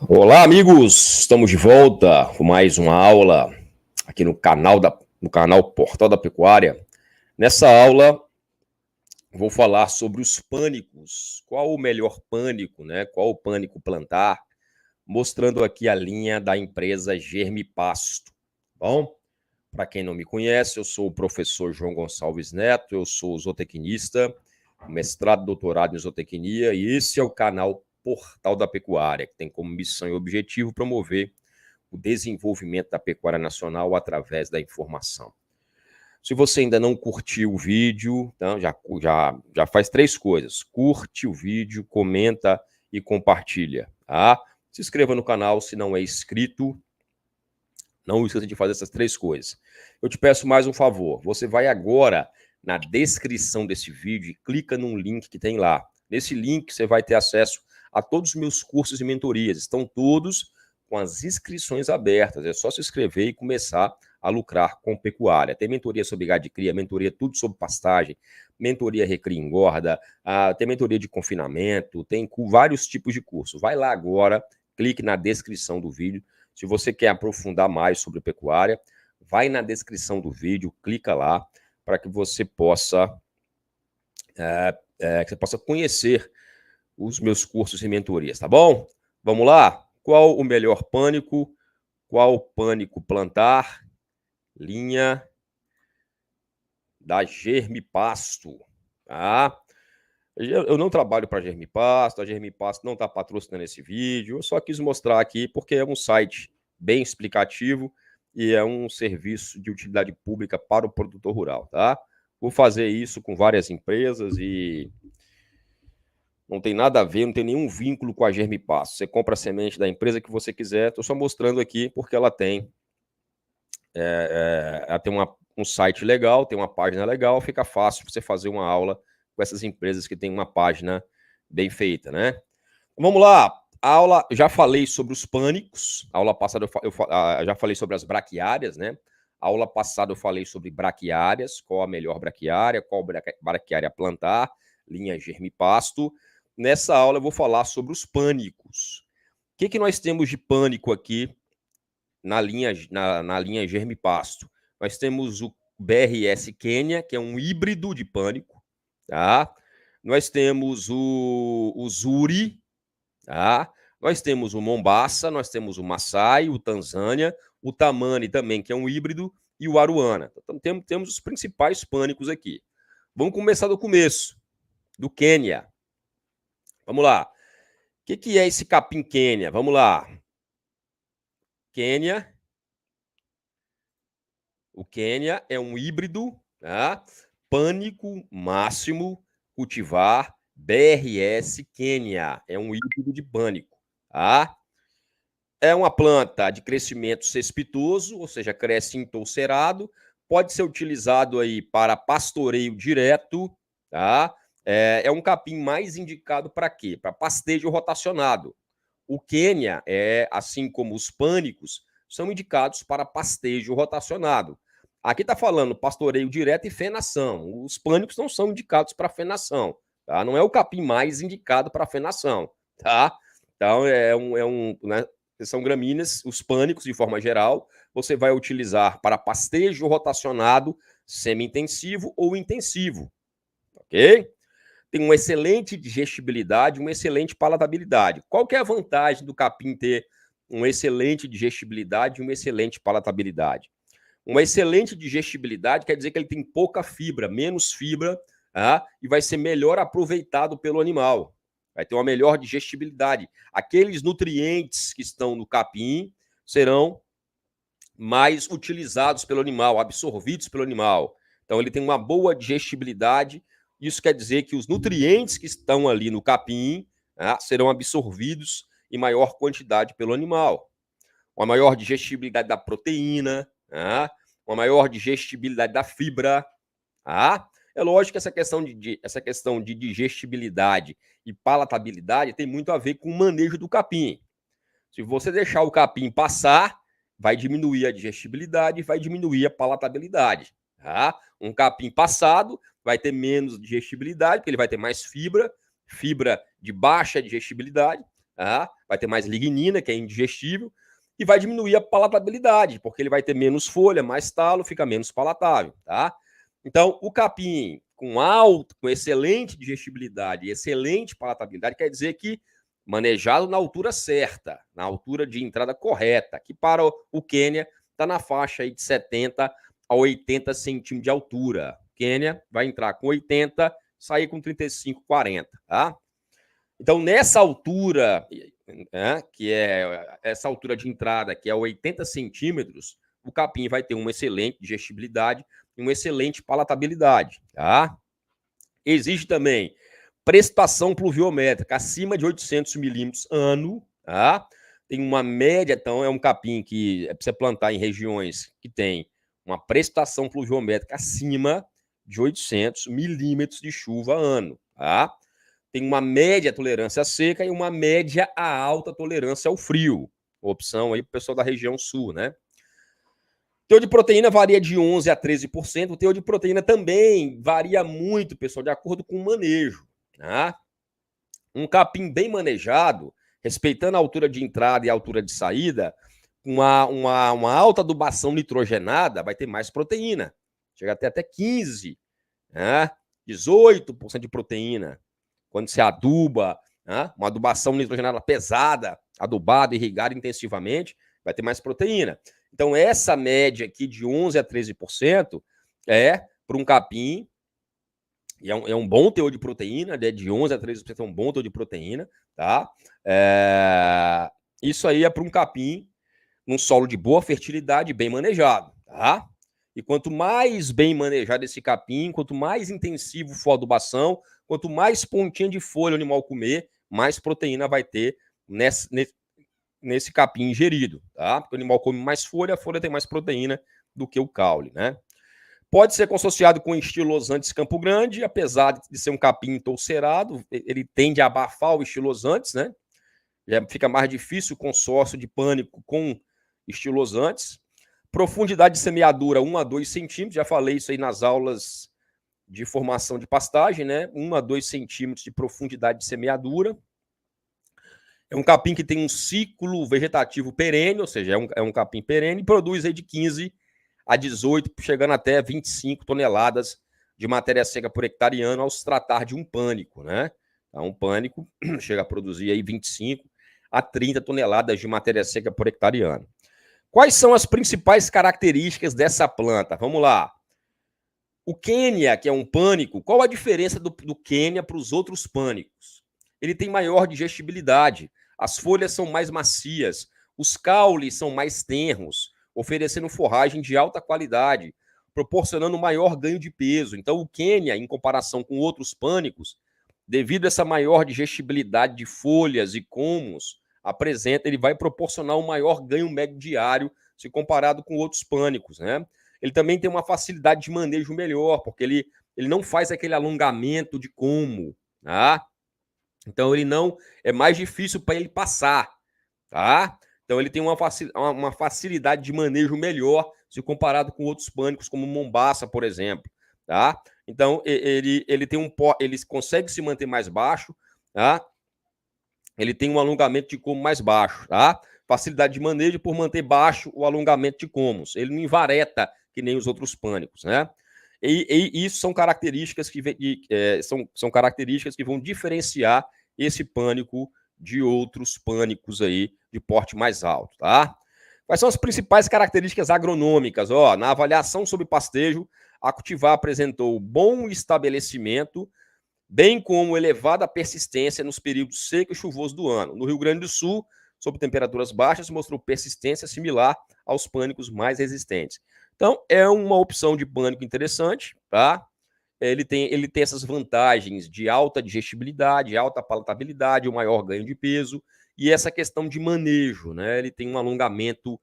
Olá, amigos! Estamos de volta com mais uma aula aqui no canal Portal da Pecuária. Nessa aula, vou falar sobre os pânicos. Qual o melhor pânico, né? Qual o pânico plantar? Mostrando aqui a linha da empresa Germipasto. Bom, para quem não me conhece, eu sou o professor João Gonçalves Neto, eu sou zootecnista, mestrado e doutorado em zootecnia, e esse é o canal Portal da Pecuária, que tem como missão e objetivo promover o desenvolvimento da pecuária nacional através da informação. Se você ainda não curtiu o vídeo, então já faz 3 coisas. Curte o vídeo, comenta e compartilha. Tá? Se inscreva no canal se não é inscrito. Não esqueça de fazer essas 3 coisas. Eu te peço mais um favor. Você vai agora na descrição desse vídeo e clica num link que tem lá. Nesse link você vai ter acesso a todos os meus cursos e mentorias. Estão todos com as inscrições abertas. É só se inscrever e começar a lucrar com pecuária. Tem mentoria sobre gado de cria, mentoria tudo sobre pastagem, mentoria recria e engorda, tem mentoria de confinamento, tem vários tipos de curso. Vai lá agora, clique na descrição do vídeo. Se você quer aprofundar mais sobre pecuária, vai na descrição do vídeo, clica lá para que você possa conhecer os meus cursos e mentorias, tá bom? Vamos lá? Qual o melhor pânico? Qual pânico plantar? Linha da Germipasto, tá? Eu não trabalho para a Germipasto não está patrocinando esse vídeo, eu só quis mostrar aqui porque é um site bem explicativo e é um serviço de utilidade pública para o produtor rural, tá? Vou fazer isso com várias empresas e não tem nada a ver, não tem nenhum vínculo com a Germipasto. Você compra a semente da empresa que você quiser, estou só mostrando aqui porque ela tem, um site legal, tem uma página legal, fica fácil você fazer uma aula com essas empresas que têm uma página bem feita, né? Vamos lá, a aula, já falei sobre os pânicos, a aula passada eu já falei sobre as braquiárias, né? A aula passada eu falei sobre braquiárias, qual a melhor braquiária, qual braquiária plantar, linha Germipasto. Nessa aula eu vou falar sobre os pânicos. O que nós temos de pânico aqui na linha Germipasto? Nós temos o BRS Quênia, que é um híbrido de pânico, tá? Nós temos o Zuri, tá? Nós temos o Mombasa, nós temos o Maasai, o Tanzânia, o Tamani também, que é um híbrido, e o Aruana. Então, temos os principais pânicos aqui. Vamos começar do começo, do Quênia. Vamos lá. O que é esse capim Quênia? Vamos lá. Quênia. O Quênia é um híbrido, tá? Pânico máximo cultivar BRS Quênia. É um híbrido de pânico, tá? É uma planta de crescimento cespitoso, ou seja, cresce entoucerado, pode ser utilizado aí para pastoreio direto, tá? É um capim mais indicado para quê? Para pastejo rotacionado. O Quênia, assim como os pânicos, são indicados para pastejo rotacionado. Aqui está falando pastoreio direto e fenação. Os pânicos não são indicados para fenação, tá? Não é o capim mais indicado para fenação, tá? Então, né? São gramíneas, os pânicos, de forma geral, você vai utilizar para pastejo rotacionado, semi-intensivo ou intensivo, ok? Tem uma excelente digestibilidade, uma excelente palatabilidade. Qual que é a vantagem do capim ter uma excelente digestibilidade e uma excelente palatabilidade? Uma excelente digestibilidade quer dizer que ele tem pouca fibra, menos fibra, tá? E vai ser melhor aproveitado pelo animal. Vai ter uma melhor digestibilidade. Aqueles nutrientes que estão no capim serão mais utilizados pelo animal, absorvidos pelo animal. Então, ele tem uma boa digestibilidade. Isso quer dizer que os nutrientes que estão ali no capim, tá, serão absorvidos em maior quantidade pelo animal. Uma maior digestibilidade da proteína, tá, uma maior digestibilidade da fibra. Tá? É lógico que essa questão de digestibilidade e palatabilidade tem muito a ver com o manejo do capim. Se você deixar o capim passar, vai diminuir a digestibilidade e vai diminuir a palatabilidade. Tá? Um capim passado vai ter menos digestibilidade, porque ele vai ter mais fibra de baixa digestibilidade. vai ter mais lignina, que é indigestível, e vai diminuir a palatabilidade, porque ele vai ter menos folha, mais talo, fica menos palatável, tá? Então, o capim com excelente digestibilidade e excelente palatabilidade quer dizer que manejado na altura certa, na altura de entrada correta, que para o Quênia está na faixa aí de 70 a 80 centímetros de altura. Quênia vai entrar com 80, sair com 35, 40, tá? Então, nessa altura, que é essa altura de entrada, que é 80 centímetros, o capim vai ter uma excelente digestibilidade e uma excelente palatabilidade, tá? Existe também precipitação pluviométrica acima de 800 milímetros ano, tá? Tem uma média, então é um capim que é para você plantar em regiões que tem uma precipitação pluviométrica acima de 800 milímetros de chuva ano, tá? Tem uma média tolerância à seca e uma média a alta tolerância ao frio. Opção aí para o pessoal da região sul, né? O teor de proteína varia de 11% a 13%. O teor de proteína também varia muito, pessoal, de acordo com o manejo. Tá? Um capim bem manejado, respeitando a altura de entrada e a altura de saída, uma alta adubação nitrogenada vai ter mais proteína. Chega até 15%, né? 18% de proteína. Quando você aduba, né? Uma adubação nitrogenada pesada, adubada, irrigada intensivamente, vai ter mais proteína. Então, essa média aqui de 11% a 13% é para um capim, e é um bom teor de proteína, né? De 11% a 13% é um bom teor de proteína, tá? Isso aí é para um capim num solo de boa fertilidade, bem manejado, tá? E quanto mais bem manejado esse capim, quanto mais intensivo for a adubação, quanto mais pontinha de folha o animal comer, mais proteína vai ter nesse capim ingerido, tá? Porque o animal come mais folha, a folha tem mais proteína do que o caule, né? Pode ser consociado com estilosantes Campo Grande, apesar de ser um capim entolcerado, ele tende a abafar o estilosantes, né? Já fica mais difícil o consórcio de pânico com estilosantes. Profundidade de semeadura 1 a 2 centímetros, já falei isso aí nas aulas de formação de pastagem, né? 1 a 2 centímetros de profundidade de semeadura. É um capim que tem um ciclo vegetativo perene, ou seja, é um capim perene, e produz aí de 15 a 18, chegando até 25 toneladas de matéria seca por hectare ano ao se tratar de um pânico, né? Então, um pânico chega a produzir aí 25 a 30 toneladas de matéria seca por hectare ano. Quais são as principais características dessa planta? Vamos lá. O Quênia, que é um pânico, qual a diferença do Quênia para os outros pânicos? Ele tem maior digestibilidade, as folhas são mais macias, os caules são mais tenros, oferecendo forragem de alta qualidade, proporcionando maior ganho de peso. Então, o Quênia, em comparação com outros pânicos, devido a essa maior digestibilidade de folhas e comos, ele vai proporcionar um maior ganho médio diário se comparado com outros pânicos, né? Ele também tem uma facilidade de manejo melhor, porque ele não faz aquele alongamento de como, tá? Então ele não é mais difícil para ele passar, tá? Então ele tem uma facilidade de manejo melhor se comparado com outros pânicos como Mombaça, por exemplo, tá? Então ele tem ele consegue se manter mais baixo, tá? Ele tem um alongamento de como mais baixo, tá? Facilidade de manejo por manter baixo o alongamento de comos. Ele não invareta que nem os outros pânicos, né? E isso são características são características que vão diferenciar esse pânico de outros pânicos aí de porte mais alto, tá? Quais são as principais características agronômicas? Ó, na avaliação sobre pastejo, a cultivar apresentou bom estabelecimento, bem como elevada persistência nos períodos seco e chuvoso do ano. No Rio Grande do Sul, sob temperaturas baixas, mostrou persistência similar aos pânicos mais resistentes. Então, é uma opção de pânico interessante, tá? Ele tem essas vantagens de alta digestibilidade, alta palatabilidade, o maior ganho de peso e essa questão de manejo, né? Ele tem um alongamento,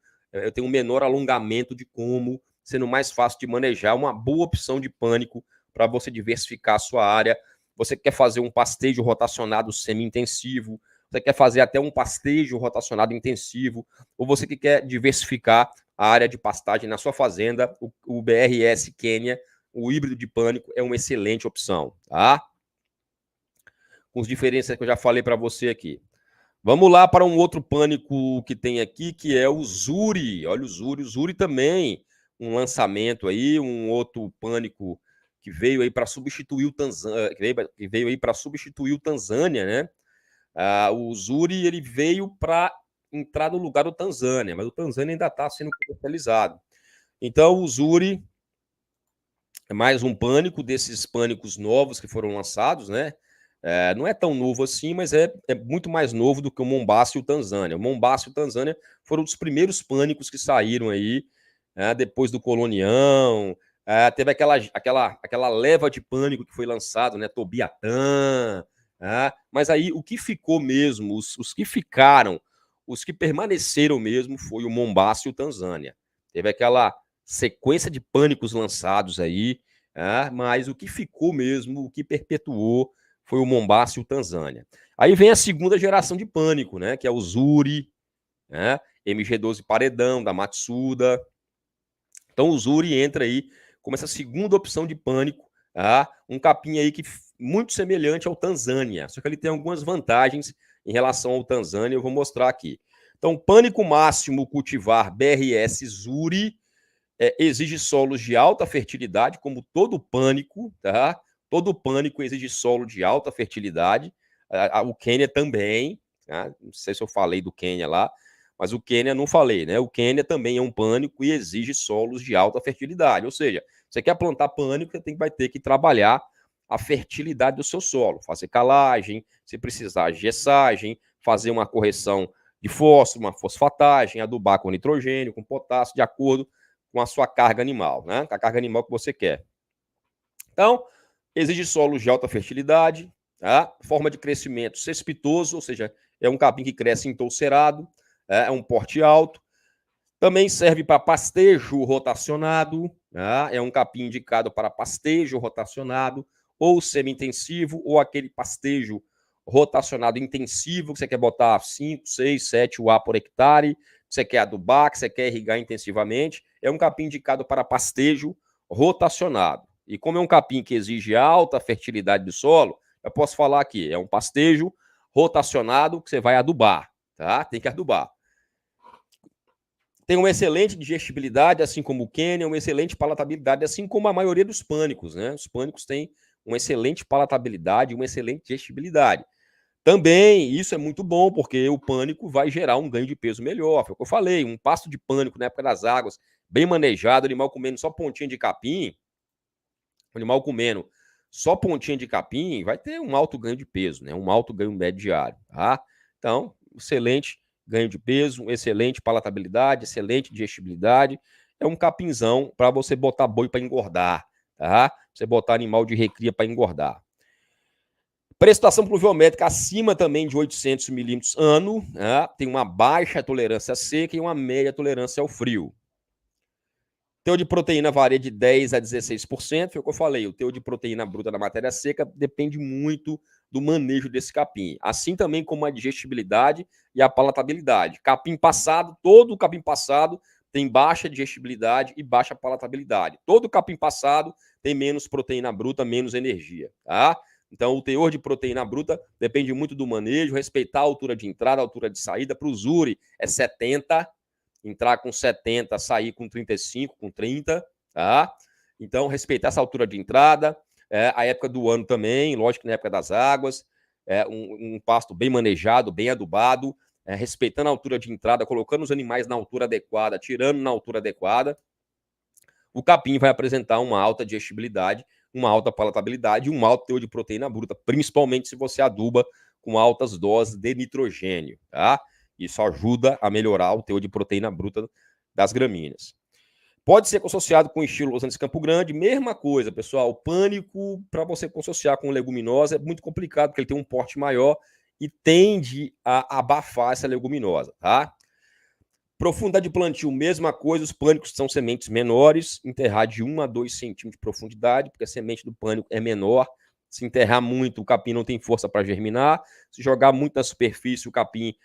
tem um menor alongamento de como, sendo mais fácil de manejar, uma boa opção de pânico para você diversificar a sua área. Você quer fazer um pastejo rotacionado semi-intensivo, você quer fazer até um pastejo rotacionado intensivo, ou você que quer diversificar a área de pastagem na sua fazenda, o BRS Quênia, o híbrido de pânico é uma excelente opção, tá? Com as diferenças que eu já falei para você aqui. Vamos lá para um outro pânico que tem aqui, que é o Zuri. Olha o Zuri também, um lançamento aí, um outro pânico que veio aí para substituir o Tanzânia, que veio aí para substituir o Tanzânia, né? O Zuri ele veio para entrar no lugar do Tanzânia, mas o Tanzânia ainda está sendo comercializado. Então o Zuri é mais um pânico desses pânicos novos que foram lançados, né? Não é tão novo assim, mas é muito mais novo do que o Mombasa e o Tanzânia. O Mombasa e o Tanzânia foram os primeiros pânicos que saíram aí, depois do Colonião. Teve aquela leva de pânico que foi lançado, né? Tobiatã. Mas aí o que ficou mesmo, os que ficaram, os que permaneceram mesmo, foi o Mombasa e o Tanzânia. Teve aquela sequência de pânicos lançados aí, mas o que ficou mesmo, o que perpetuou, foi o Mombasa e o Tanzânia. Aí vem a segunda geração de pânico, né? Que é o Zuri, né? MG12 Paredão, da Matsuda. Então o Zuri entra aí como essa segunda opção de pânico, um capim aí que muito semelhante ao Tanzânia, só que ele tem algumas vantagens em relação ao Tanzânia, eu vou mostrar aqui. Então, pânico máximo cultivar BRS Zuri exige solos de alta fertilidade, como todo pânico, tá? Todo pânico exige solo de alta fertilidade. O Quênia também, tá? Não sei se eu falei do Quênia lá, mas o Quênia não falei, né? O Quênia também é um pânico e exige solos de alta fertilidade. Ou seja, você quer plantar pânico, você vai ter que trabalhar a fertilidade do seu solo, fazer calagem, se precisar gessagem, fazer uma correção de fósforo, uma fosfatagem, adubar com nitrogênio, com potássio, de acordo com a sua carga animal, né? Com a carga animal que você quer. Então, exige solos de alta fertilidade, tá? Forma de crescimento cespitoso, ou seja, é um capim que cresce entolcerado, é um porte alto. Também serve para pastejo rotacionado, tá? É um capim indicado para pastejo rotacionado, ou semi-intensivo, ou aquele pastejo rotacionado intensivo, que você quer botar 5, 6, 7 UA por hectare, que você quer adubar, que você quer irrigar intensivamente. É um capim indicado para pastejo rotacionado. E como é um capim que exige alta fertilidade do solo, eu posso falar aqui, é um pastejo rotacionado que você vai adubar, tá? Tem que adubar. Tem uma excelente digestibilidade, assim como o Quênia, uma excelente palatabilidade, assim como a maioria dos pânicos, né? Os pânicos têm uma excelente palatabilidade e uma excelente digestibilidade. Também, isso é muito bom, porque o pânico vai gerar um ganho de peso melhor. Foi o que eu falei, um pasto de pânico na época das águas, bem manejado, animal comendo só pontinha de capim, animal comendo só pontinha de capim, vai ter um alto ganho de peso, né? Um alto ganho médio diário, tá? Então, excelente ganho de peso, excelente palatabilidade, excelente digestibilidade. É um capinzão para você botar boi para engordar, tá? Você botar animal de recria para engordar. Precipitação pluviométrica acima também de 800 milímetros ano, né? Tem uma baixa tolerância à seca e uma média tolerância ao frio. Teor de proteína varia de 10% a 16%, foi o que eu falei. O teor de proteína bruta na matéria seca depende muito do manejo desse capim. Assim também como a digestibilidade e a palatabilidade. Capim passado, todo capim passado tem baixa digestibilidade e baixa palatabilidade. Todo capim passado tem menos proteína bruta, menos energia, tá? Então, o teor de proteína bruta depende muito do manejo, respeitar a altura de entrada, a altura de saída. Para o Zuri é 70, entrar com 70, sair com 35, com 30, tá? Então, respeitar essa altura de entrada, a época do ano também, lógico que na época das águas, um pasto bem manejado, bem adubado, respeitando a altura de entrada, colocando os animais na altura adequada, tirando na altura adequada, o capim vai apresentar uma alta digestibilidade, uma alta palatabilidade e um alto teor de proteína bruta, principalmente se você aduba com altas doses de nitrogênio, tá? Isso ajuda a melhorar o teor de proteína bruta das gramíneas. Pode ser associado com o estilo Los Andes Campo Grande, mesma coisa, pessoal. O pânico, para você associar com leguminosa, é muito complicado, porque ele tem um porte maior e tende a abafar essa leguminosa, tá? Profundidade de plantio, mesma coisa, os pânicos são sementes menores, enterrar de 1 a 2 centímetros de profundidade, porque a semente do pânico é menor. Se enterrar muito, o capim não tem força para germinar. Se jogar muito na superfície, o capim,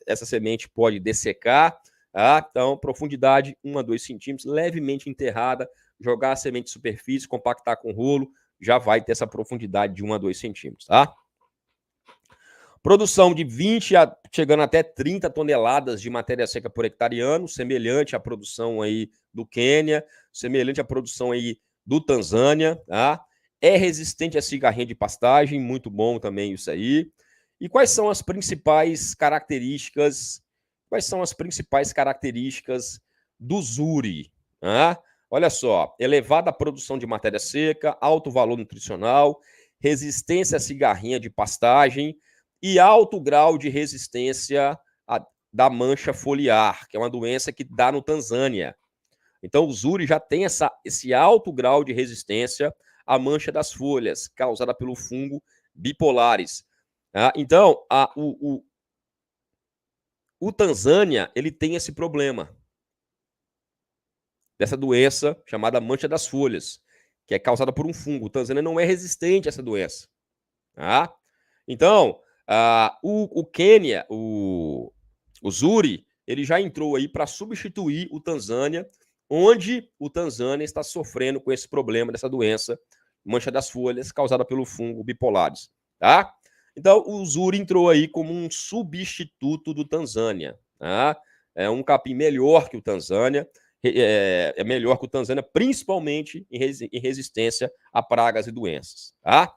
essa semente pode dessecar. Tá? Então, profundidade 1 a 2 centímetros, levemente enterrada, jogar a semente de superfície, compactar com rolo, já vai ter essa profundidade de 1 a 2 centímetros. Tá? Produção de 20 a chegando até 30 toneladas de matéria seca por hectare ano, semelhante à produção aí do Quênia, semelhante à produção aí do Tanzânia, tá? É resistente à cigarrinha de pastagem, muito bom também isso aí. E quais são as principais características? Quais são as principais características do Zuri? Tá? Olha só, elevada produção de matéria seca, alto valor nutricional, resistência à cigarrinha de pastagem e alto grau de resistência da mancha foliar, que é uma doença que dá no Tanzânia. Então, o Zuri já tem esse alto grau de resistência à mancha das folhas, causada pelo fungo bipolares. Então, o Tanzânia ele tem esse problema dessa doença chamada mancha das folhas, que é causada por um fungo. O Tanzânia não é resistente a essa doença. Tá? Então, o Quênia, o Zuri, ele já entrou aí para substituir o Tanzânia, onde o Tanzânia está sofrendo com esse problema dessa doença, mancha das folhas, causada pelo fungo bipolares. Tá? Então, o Zuri entrou aí como um substituto do Tanzânia. Tá? É um capim melhor que o Tanzânia, é melhor que o Tanzânia, principalmente em resistência a pragas e doenças. Tá?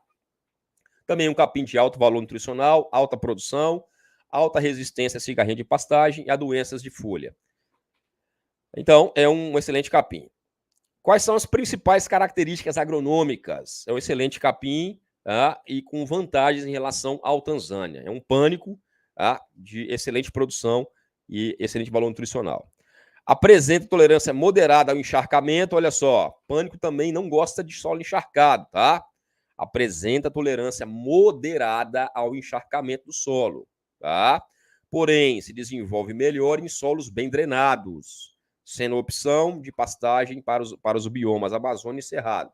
Também um capim de alto valor nutricional, alta produção, alta resistência a cigarrinha de pastagem e a doenças de folha. Então, é um excelente capim. Quais são as principais características agronômicas? É um excelente capim, tá? E com vantagens em relação ao Tanzânia. É um pânico, tá? De excelente produção e excelente valor nutricional. Apresenta tolerância moderada ao encharcamento. Olha só, pânico também não gosta de solo encharcado, tá? Apresenta tolerância moderada ao encharcamento do solo, tá? Porém, se desenvolve melhor em solos bem drenados, sendo opção de pastagem para os biomas Amazônia e Cerrado.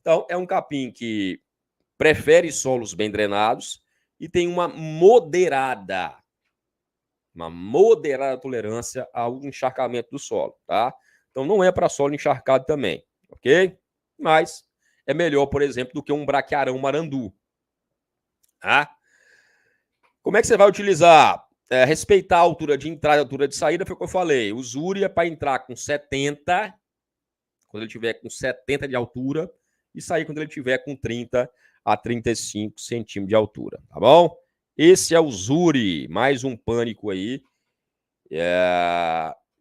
Então, é um capim que prefere solos bem drenados e tem uma moderada tolerância ao encharcamento do solo, tá? Então, não é para solo encharcado também, ok? Mas é melhor, por exemplo, do que um braquiarão marandu. Tá? Como é que você vai utilizar? Respeitar a altura de entrada e a altura de saída, foi o que eu falei. O Zuri é para entrar com 70, quando ele tiver com 70 de altura, e sair quando ele tiver com 30 a 35 centímetros de altura, tá bom? Esse é o Zuri, mais um pânico aí.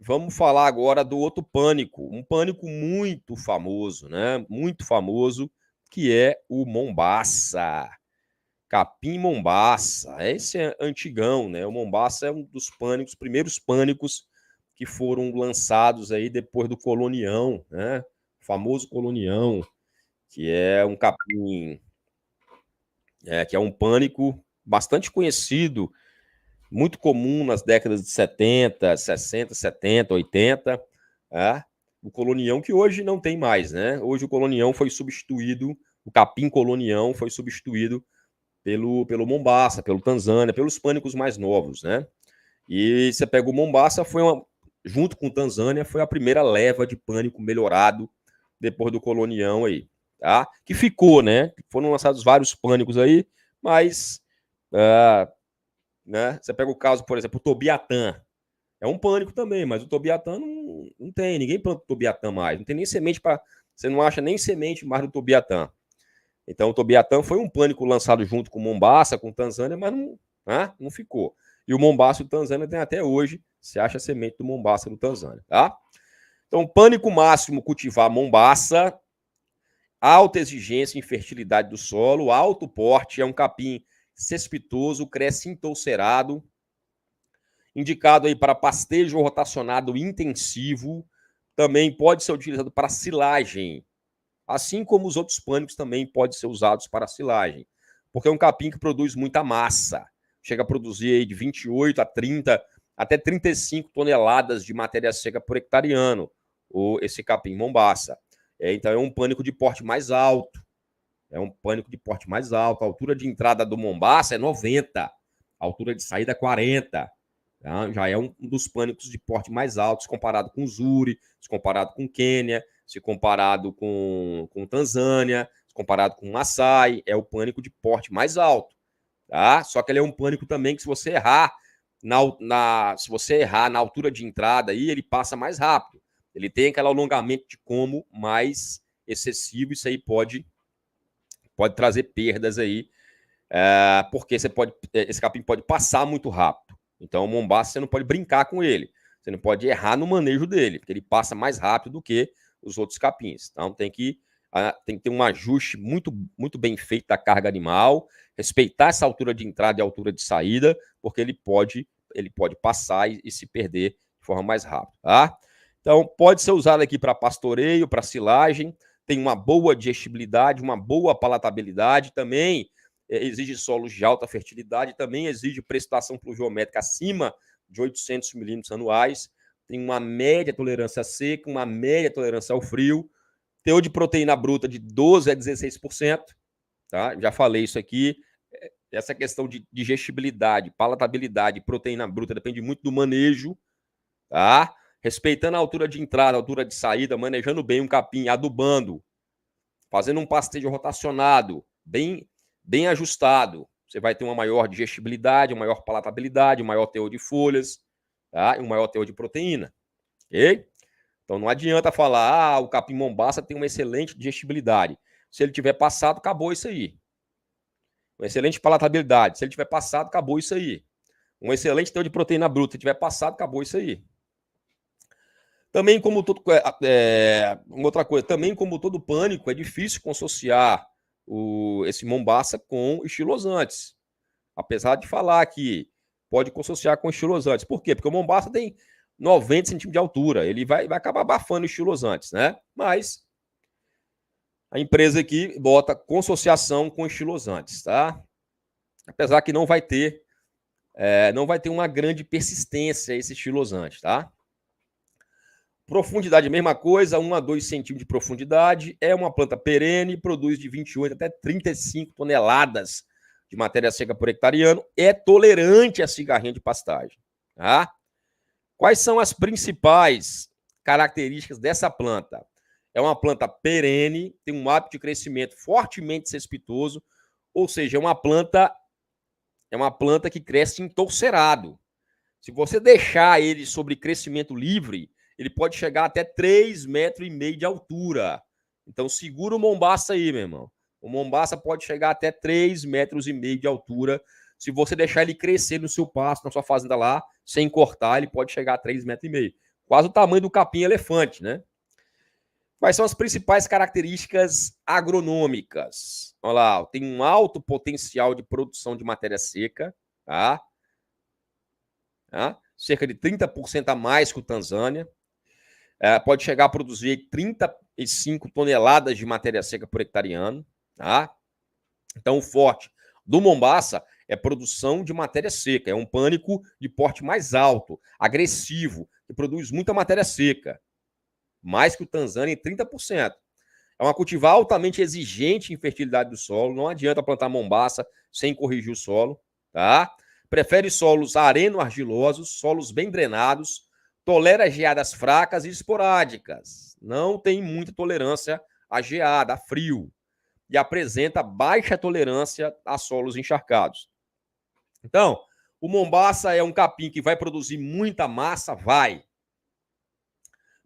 Vamos falar agora do outro pânico, um pânico muito famoso, né? Muito famoso, que é o Mombaça. Capim Mombaça. Esse é antigão, né? O Mombaça é um dos pânicos, primeiros pânicos que foram lançados aí depois do Colonião, né? O famoso Colonião, que é um capim, que é um pânico bastante conhecido, muito comum nas décadas de 70, 60, 70, 80, o Colonião que hoje não tem mais, né? Hoje o Colonião foi substituído, o capim Colonião foi substituído pelo Mombaça, pelo Tanzânia, pelos pânicos mais novos, né? E você pega o Mombaça, junto com o Tanzânia, foi a primeira leva de pânico melhorado depois do Colonião aí, tá? Que ficou, né? Foram lançados vários pânicos aí, mas né? Você pega o caso, por exemplo, o Tobiatã. É um pânico também, mas o Tobiatã não tem, ninguém planta Tobiatã mais. Não tem nem semente para. Você não acha nem semente mais do Tobiatã. Então, o Tobiatã foi um pânico lançado junto com o Mombaça, com o Tanzânia, mas não ficou. E o Mombaça e o Tanzânia tem até hoje, se acha semente do Mombaça no Tanzânia, tá? Então, pânico máximo, cultivar Mombaça, alta exigência em fertilidade do solo, alto porte, é um capim cespitoso, cresce entolcerado, indicado aí para pastejo rotacionado intensivo, também pode ser utilizado para silagem, assim como os outros pânicos também podem ser usados para silagem, porque é um capim que produz muita massa, chega a produzir aí de 28 a 30, até 35 toneladas de matéria seca por hectare ano, esse capim Mombaça. Então é um pânico de porte mais alto, a altura de entrada do Mombaça é 90, a altura de saída é 40, tá? Já é um dos pânicos de porte mais altos comparado com o Zuri, comparado com o Quênia, se comparado com Tanzânia, se comparado com o Maasai, é o pânico de porte mais alto. tá? Só que ele é um pânico também que se você errar se você errar na altura de entrada aí, ele passa mais rápido. Ele tem aquele alongamento de como mais excessivo, isso aí pode trazer perdas aí, porque esse capim pode passar muito rápido. Então, o Mombaça você não pode brincar com ele. Você não pode errar no manejo dele, porque ele passa mais rápido do que os outros capins. Então, tem que ter um ajuste muito, muito bem feito da carga animal, respeitar essa altura de entrada e altura de saída, porque ele pode passar e se perder de forma mais rápida, tá? Então, pode ser usado aqui para pastoreio, para silagem, tem uma boa digestibilidade, uma boa palatabilidade, também exige solos de alta fertilidade, também exige precipitação pluviométrica acima de 800 milímetros anuais, tem uma média tolerância à seca, uma média tolerância ao frio, teor de proteína bruta de 12% a 16%, tá? Já falei isso aqui. Essa questão de digestibilidade, palatabilidade, proteína bruta depende muito do manejo, tá? Respeitando a altura de entrada, a altura de saída, manejando bem um capim, adubando, fazendo um pastejo rotacionado, bem ajustado, você vai ter uma maior digestibilidade, uma maior palatabilidade, um maior teor de folhas, tá? E um maior teor de proteína, ok? Então não adianta falar, o capim Mombaça tem uma excelente digestibilidade. Se ele tiver passado, acabou isso aí. Uma excelente palatabilidade. Se ele tiver passado, acabou isso aí. Um excelente teor de proteína bruta. Se tiver passado, acabou isso aí. Também, como todo. Outra coisa, também, como todo pânico, é difícil consociar esse Mombaça com estilosantes. Apesar de falar que pode consociar com estilosantes. Por quê? Porque o Mombaça tem 90 centímetros de altura. Ele vai acabar abafando estilosantes, né? Mas a empresa aqui bota consociação com estilosantes, tá? Apesar que não vai ter uma grande persistência esse estilosante, tá? Profundidade, mesma coisa, 1 a 2 centímetros de profundidade. É uma planta perene, produz de 28 até 35 toneladas de matéria seca por hectare ano. É tolerante a cigarrinha de pastagem, tá? Quais são as principais características dessa planta? É uma planta perene, tem um hábito de crescimento fortemente cespitoso, ou seja, é uma planta que cresce entorcerado. Se você deixar ele sobre crescimento livre, ele pode chegar até 3,5 metros de altura. Então segura o Mombaça aí, meu irmão. O Mombaça pode chegar até 3,5 metros de altura. Se você deixar ele crescer no seu pasto, na sua fazenda lá, sem cortar, ele pode chegar a 3,5 metros. Quase o tamanho do capim elefante, né? Quais são as principais características agronômicas? Olha lá, tem um alto potencial de produção de matéria seca, tá? Cerca de 30% a mais que o Tanzânia. Pode chegar a produzir 35 toneladas de matéria seca por hectare ano, tá? Então, o forte do Mombaça é produção de matéria seca. É um pânico de porte mais alto, agressivo, que produz muita matéria seca. Mais que o Tanzânia em 30%. É uma cultivar altamente exigente em fertilidade do solo. Não adianta plantar Mombaça sem corrigir o solo, tá? Prefere solos areno-argilosos, solos bem drenados, tolera geadas fracas e esporádicas. Não tem muita tolerância a geada, a frio. E apresenta baixa tolerância a solos encharcados. Então, o Mombaça é um capim que vai produzir muita massa? Vai.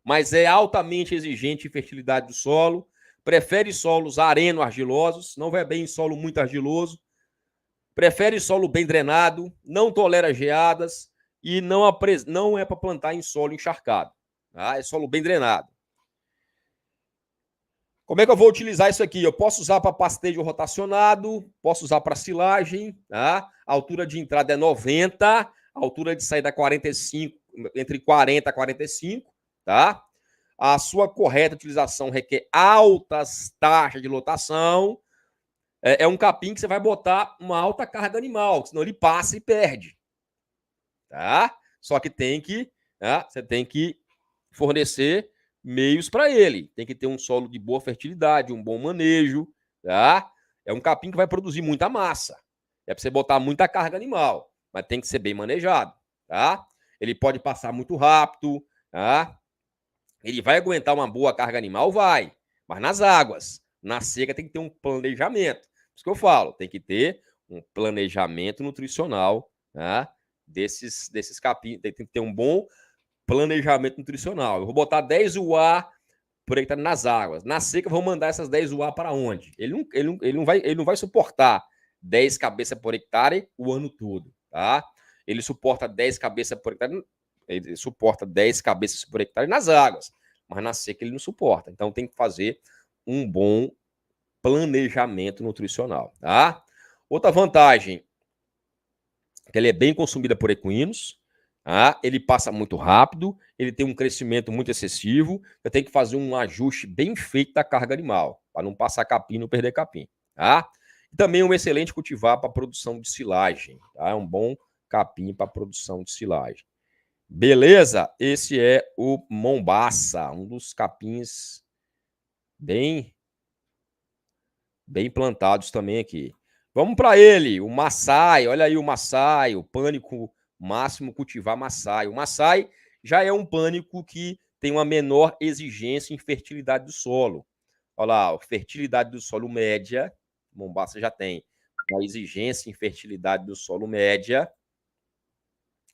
Mas é altamente exigente em fertilidade do solo, prefere solos areno-argilosos, não vai bem em solo muito argiloso, prefere solo bem drenado, não tolera geadas e não é para plantar em solo encharcado. Tá? É solo bem drenado. Como é que eu vou utilizar isso aqui? Eu posso usar para pastejo rotacionado, posso usar para silagem, tá? A altura de entrada é 90, a altura de saída é 45, entre 40 e 45, tá? A sua correta utilização requer altas taxas de lotação. É um capim que você vai botar uma alta carga animal, senão ele passa e perde, tá? Só que você tem que fornecer meios para ele. Tem que ter um solo de boa fertilidade, um bom manejo, tá? É um capim que vai produzir muita massa. É para você botar muita carga animal, mas tem que ser bem manejado, tá? Ele pode passar muito rápido, tá? Ele vai aguentar uma boa carga animal? Vai. Mas nas águas, na seca tem que ter um planejamento. Isso que eu falo, tem que ter um planejamento nutricional, né, desses capins. Tem que ter um bom planejamento nutricional. Eu vou botar 10 UA por hectare nas águas. Na seca, vou mandar essas 10 UA para onde? Ele não vai suportar 10 cabeças por hectare o ano todo, tá? Ele suporta 10 cabeças por hectare, ele suporta 10 cabeças por hectare nas águas, mas na seca ele não suporta. Então tem que fazer um bom planejamento nutricional, tá? Outra vantagem, que ele é bem consumida por equinos, tá? Ele passa muito rápido, ele tem um crescimento muito excessivo, eu tenho que fazer um ajuste bem feito da carga animal, para não passar capim e não perder capim, tá? E também um excelente cultivar para produção de silagem, tá? É um bom capim para produção de silagem. Beleza? Esse é o Mombaça, um dos capins bem plantados também aqui. Vamos para ele, o Maasai. Olha aí o Maasai, o pânico máximo cultivar Maasai. O Maasai já é um pânico que tem uma menor exigência em fertilidade do solo. Olha lá, a fertilidade do solo média, Mombaça já tem uma exigência em fertilidade do solo média,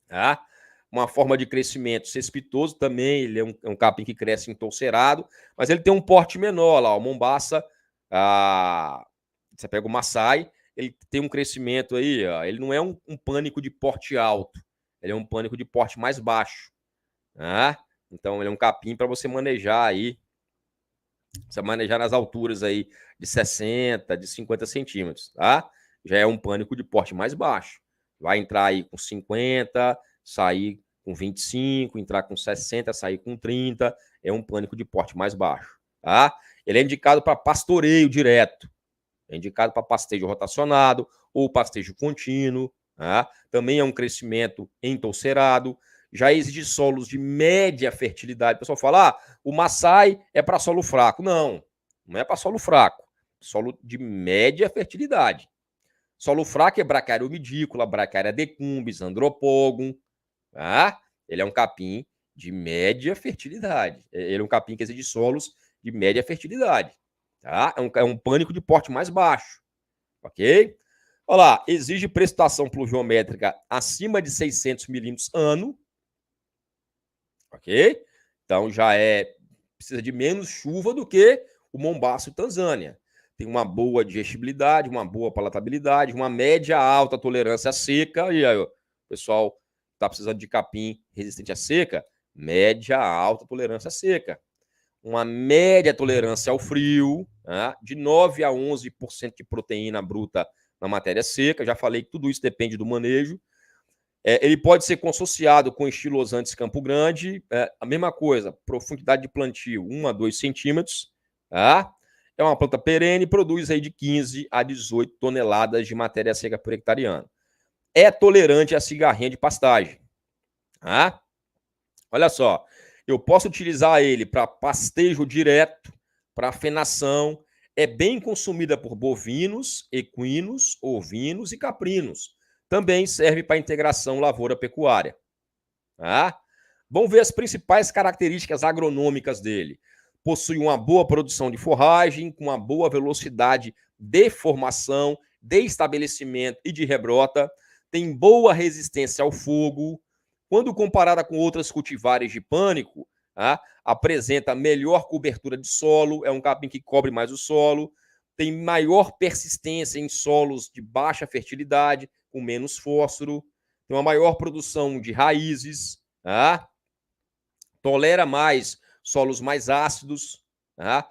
tá? Uma forma de crescimento cespitoso também, ele é um capim que cresce entolcerado, mas ele tem um porte menor lá, o Mombaça, você pega o Maasai, ele tem um crescimento aí, ó, ele não é um pânico de porte alto, ele é um pânico de porte mais baixo, tá? Então ele é um capim para você manejar aí, você manejar nas alturas aí de 60, de 50 centímetros, tá? Já é um pânico de porte mais baixo, vai entrar aí com 50, sair com 25, entrar com 60, sair com 30, é um pânico de porte mais baixo, tá? Ele é indicado para pastoreio direto, é indicado para pastejo rotacionado ou pastejo contínuo, tá? Também é um crescimento entolcerado, já exige solos de média fertilidade. O pessoal fala, o Maasai é para solo fraco. Não, não é para solo fraco, solo de média fertilidade. Solo fraco é Braquiária umidícola, Braquiária decumbens, Andropogum, tá? Ele é um capim de média fertilidade. Ele é um capim que exige solos de média fertilidade, tá? É um pânico de porte mais baixo, ok? Olha lá, exige precipitação pluviométrica acima de 600 milímetros ano, ok? Então já precisa de menos chuva do que o Mombaça Tanzânia. Tem uma boa digestibilidade, uma boa palatabilidade, uma média alta tolerância à seca. E aí, o pessoal está precisando de capim resistente à seca, média alta tolerância à seca. Uma média tolerância ao frio, né? De 9 a 11% de proteína bruta na matéria seca. Já falei que tudo isso depende do manejo. Ele pode ser consociado com estilosantes Campo Grande, a mesma coisa, profundidade de plantio 1 a 2 centímetros, tá? É uma planta perene, produz aí de 15 a 18 toneladas de matéria seca por hectare ano. É tolerante à cigarrinha de pastagem, tá? Olha só, eu posso utilizar ele para pastejo direto, para fenação, é bem consumida por bovinos, equinos, ovinos e caprinos. Também serve para integração lavoura-pecuária. Tá? Vamos ver as principais características agronômicas dele. Possui uma boa produção de forragem, com uma boa velocidade de formação, de estabelecimento e de rebrota. Tem boa resistência ao fogo. Quando comparada com outras cultivares de pânico, tá? Apresenta melhor cobertura de solo, é um capim que cobre mais o solo, tem maior persistência em solos de baixa fertilidade, com menos fósforo, tem uma maior produção de raízes, tá? Tolera mais solos mais ácidos, tá?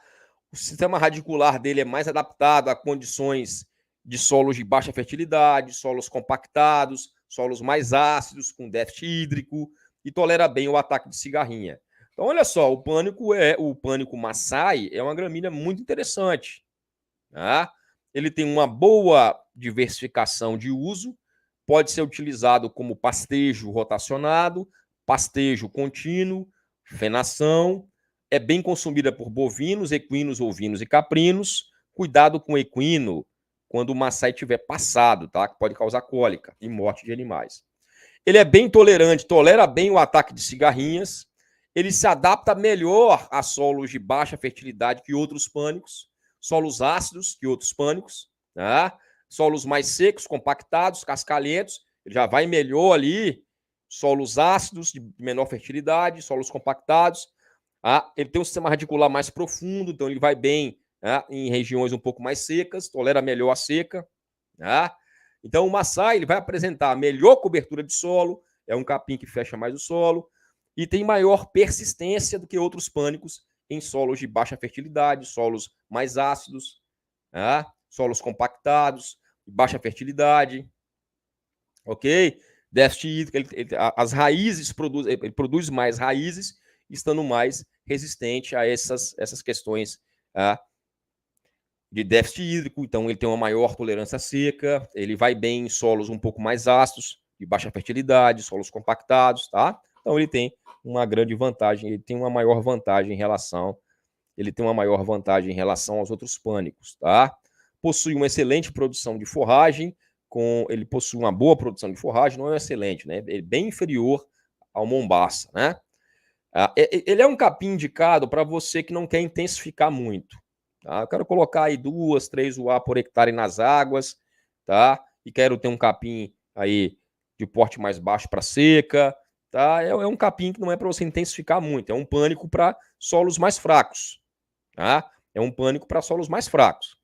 O sistema radicular dele é mais adaptado a condições de solos de baixa fertilidade, solos compactados, solos mais ácidos, com déficit hídrico, e tolera bem o ataque de cigarrinha. Então, olha só, o pânico Maasai é uma gramínea muito interessante, tá? Ele tem uma boa diversificação de uso, pode ser utilizado como pastejo rotacionado, pastejo contínuo, fenação, é bem consumida por bovinos, equinos, ovinos e caprinos. Cuidado com o equino quando o Maasai tiver passado, tá? Que pode causar cólica e morte de animais. Ele é bem tolerante, tolera bem o ataque de cigarrinhas. Ele se adapta melhor a solos de baixa fertilidade que outros pânicos, solos ácidos que outros pânicos, tá? Solos mais secos, compactados, cascalhentos, ele já vai melhor ali. Solos ácidos, de menor fertilidade, solos compactados. Ele tem um sistema radicular mais profundo, então ele vai bem em regiões um pouco mais secas, tolera melhor a seca. Então o Maçai ele vai apresentar melhor cobertura de solo, é um capim que fecha mais o solo, e tem maior persistência do que outros pânicos em solos de baixa fertilidade, solos mais ácidos, solos compactados, baixa fertilidade. Ok? Déficit hídrico, as raízes ele produz mais raízes, estando mais resistente a essas questões de déficit hídrico. Então, ele tem uma maior tolerância à seca, ele vai bem em solos um pouco mais ácidos, de baixa fertilidade, solos compactados, tá? Então, ele tem uma grande vantagem, ele tem uma maior vantagem em relação aos outros pânicos, tá? Possui uma excelente produção de forragem, ele possui uma boa produção de forragem, não é excelente, né? Ele é bem inferior ao Mombaça, né? Ele é um capim indicado para você que não quer intensificar muito. Tá? Eu quero colocar aí 2, 3 UA por hectare nas águas, tá? E quero ter um capim aí de porte mais baixo para seca, tá? É um capim que não é para você intensificar muito, é um pânico para solos mais fracos, tá? É um pânico para solos mais fracos.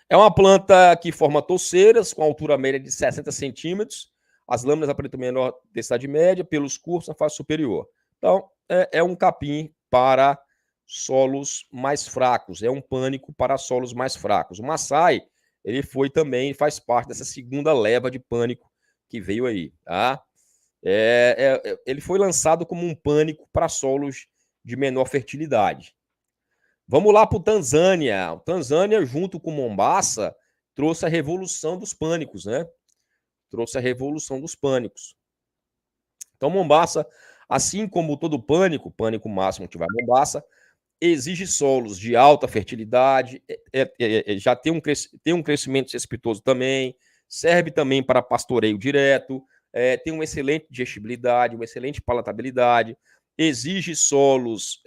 É uma planta que forma touceiras com altura média de 60 centímetros. As lâminas apresentam menor densidade média, pelos curtos na face superior. Então, é um capim para solos mais fracos. É um pânico para solos mais fracos. O Maçai, ele faz parte dessa segunda leva de pânico que veio aí. Tá? Ele foi lançado como um pânico para solos de menor fertilidade. Vamos lá para o Tanzânia. O Tanzânia, junto com Mombaça, trouxe a revolução dos pânicos, né? Trouxe a revolução dos pânicos. Então, Mombaça, assim como todo pânico máximo que vai Mombaça, exige solos de alta fertilidade, já tem um crescimento cespitoso também, serve também para pastoreio direto, tem uma excelente digestibilidade, uma excelente palatabilidade, exige solos,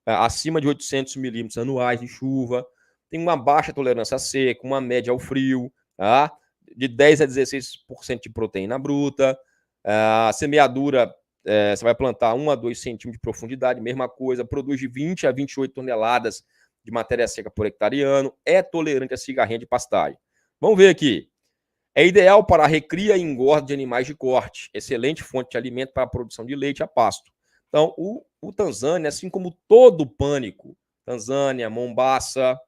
acima de 800 milímetros anuais de chuva, tem uma baixa tolerância à seca, uma média ao frio, tá? De 10 a 16% de proteína bruta, a semeadura, você vai plantar 1 a 2 centímetros de profundidade, mesma coisa, produz de 20 a 28 toneladas de matéria seca por hectare ano, é tolerante à cigarrinha de pastagem. Vamos ver aqui. É ideal para a recria e engorda de animais de corte, excelente fonte de alimento para a produção de leite a pasto. Então, o Tanzânia, assim como todo pânico, Tanzânia, Mombaça,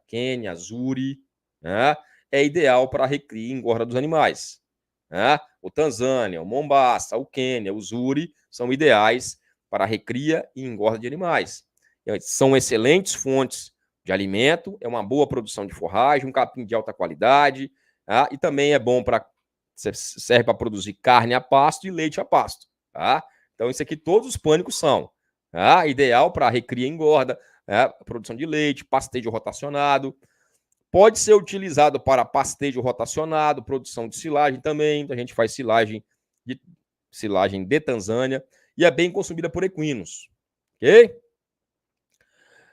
Quênia, Zuri, né, é ideal para a recria e engorda dos animais. Né? O Tanzânia, o Mombaça, o Quênia, o Zuri são ideais para a recria e engorda de animais. São excelentes fontes de alimento, é uma boa produção de forragem, um capim de alta qualidade, tá? E também é bom serve para produzir carne a pasto e leite a pasto. Tá? Então, isso aqui todos os pânicos são. Tá? Ideal para recria e engorda, produção de leite, pastejo rotacionado. Pode ser utilizado para pastejo rotacionado, produção de silagem também. A gente faz silagem de Tanzânia e é bem consumida por equinos. Ok?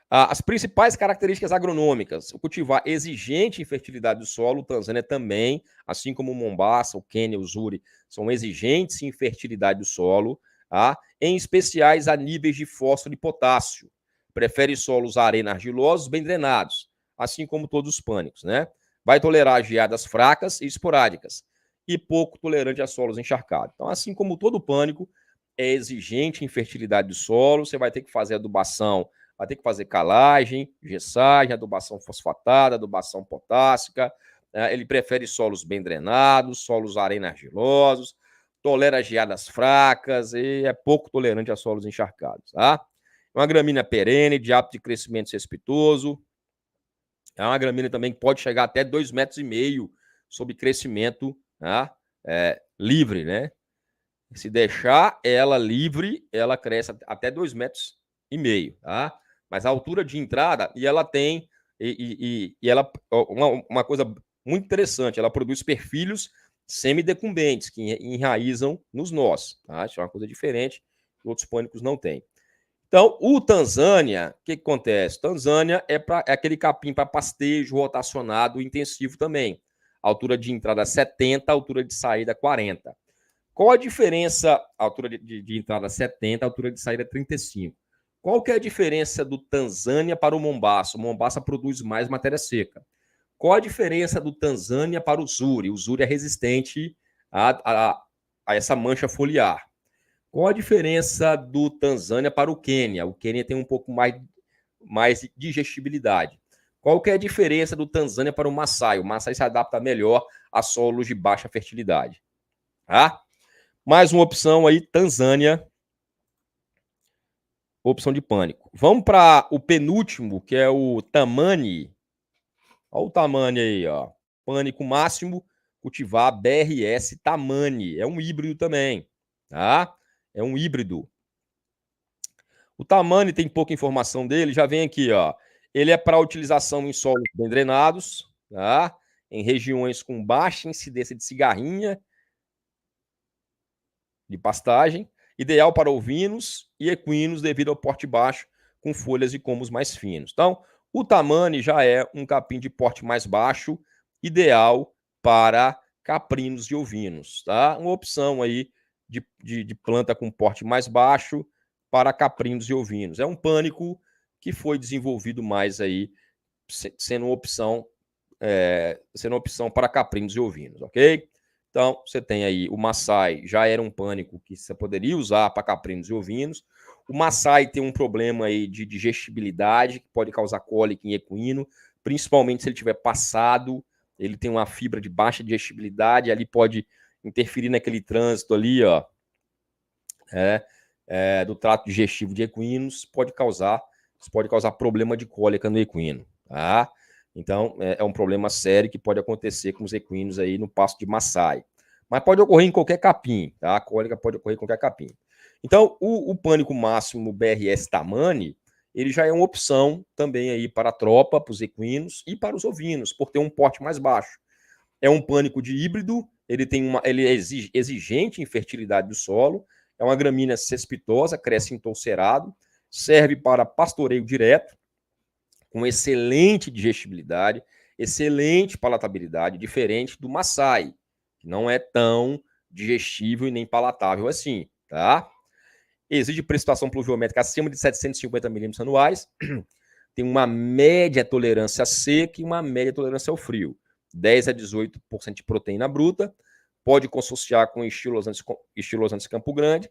As principais características agronômicas: o cultivar exigente em fertilidade do solo, o Tanzânia também, assim como o Mombaça, o Quênia, o Zuri, são exigentes em fertilidade do solo, tá? Em especiais a níveis de fósforo e potássio. Prefere solos arena argilosos, bem drenados, assim como todos os pânicos, né? Vai tolerar geadas fracas e esporádicas e pouco tolerante a solos encharcados. Então, assim como todo pânico, é exigente em fertilidade do solo, você vai ter que fazer adubação, vai ter que fazer calagem, gessagem, adubação fosfatada, adubação potássica. Ele prefere solos bem drenados, solos arena-argilosos, tolera geadas fracas e é pouco tolerante a solos encharcados. Tá? É uma gramínea perene, de hábito de crescimento cespitoso. É uma gramínea também que pode chegar até 2,5 metros sob crescimento, tá? Livre, né? Se deixar ela livre, ela cresce até 2,5 metros, tá? Mas a altura de entrada, e ela tem, e ela, uma coisa muito interessante, ela produz perfilhos semidecumbentes, que enraizam nos nós, tá? Isso é uma coisa diferente, que outros pânicos não têm. Então, o Tanzânia, o que acontece? Tanzânia é aquele capim para pastejo rotacionado intensivo também. Altura de entrada 70, altura de saída 40. Qual a diferença? Altura de entrada 70, altura de saída 35. Qual que é a diferença do Tanzânia para o Mombaça? O Mombaça produz mais matéria seca. Qual a diferença do Tanzânia para o Zuri? O Zuri é resistente a essa mancha foliar. Qual a diferença do Tanzânia para o Quênia? O Quênia tem um pouco mais digestibilidade. Qual que é a diferença do Tanzânia para o Maasai? O Maasai se adapta melhor a solos de baixa fertilidade. Tá? Mais uma opção aí, Tanzânia. Opção de pânico. Vamos para o penúltimo, que é o Tamani. Olha o Tamani aí, ó. Pânico máximo, cultivar BRS Tamani. É um híbrido também, tá? É um híbrido. O Tamani tem pouca informação dele, já vem aqui, ó. Ele é para utilização em solos bem drenados, tá? Em regiões com baixa incidência de cigarrinha, de pastagem, ideal para ovinos e equinos devido ao porte baixo, com folhas e comos mais finos. Então, o Tamani já é um capim de porte mais baixo, ideal para caprinos e ovinos, tá? Uma opção aí de planta com porte mais baixo para caprinos e ovinos. É um pânico que foi desenvolvido mais aí, sendo opção para caprinos e ovinos, ok? Então, você tem aí o Maasai, já era um pânico que você poderia usar para caprinos e ovinos. O Maasai tem um problema aí de digestibilidade, que pode causar cólica em equino, principalmente se ele tiver passado, ele tem uma fibra de baixa digestibilidade, ali pode interferir naquele trânsito ali, ó, do trato digestivo de equinos, pode causar problema de cólica no equino, tá? Então, é um problema sério que pode acontecer com os equinos aí no pasto de Maasai. Mas pode ocorrer em qualquer capim, tá? A cólica pode ocorrer em qualquer capim. Então, o pânico máximo BRS Tamani, ele já é uma opção também aí para a tropa, para os equinos e para os ovinos, por ter um porte mais baixo. É um pânico de híbrido, ele é exigente em fertilidade do solo, é uma gramínea cespitosa, cresce entolcerado, serve para pastoreio direto, com excelente digestibilidade, excelente palatabilidade, diferente do Maasai, que não é tão digestível e nem palatável assim, tá? Exige precipitação pluviométrica acima de 750 milímetros anuais, tem uma média tolerância a seca e uma média tolerância ao frio. 10 a 18% de proteína bruta, pode consociar com estilosantes Campo Grande,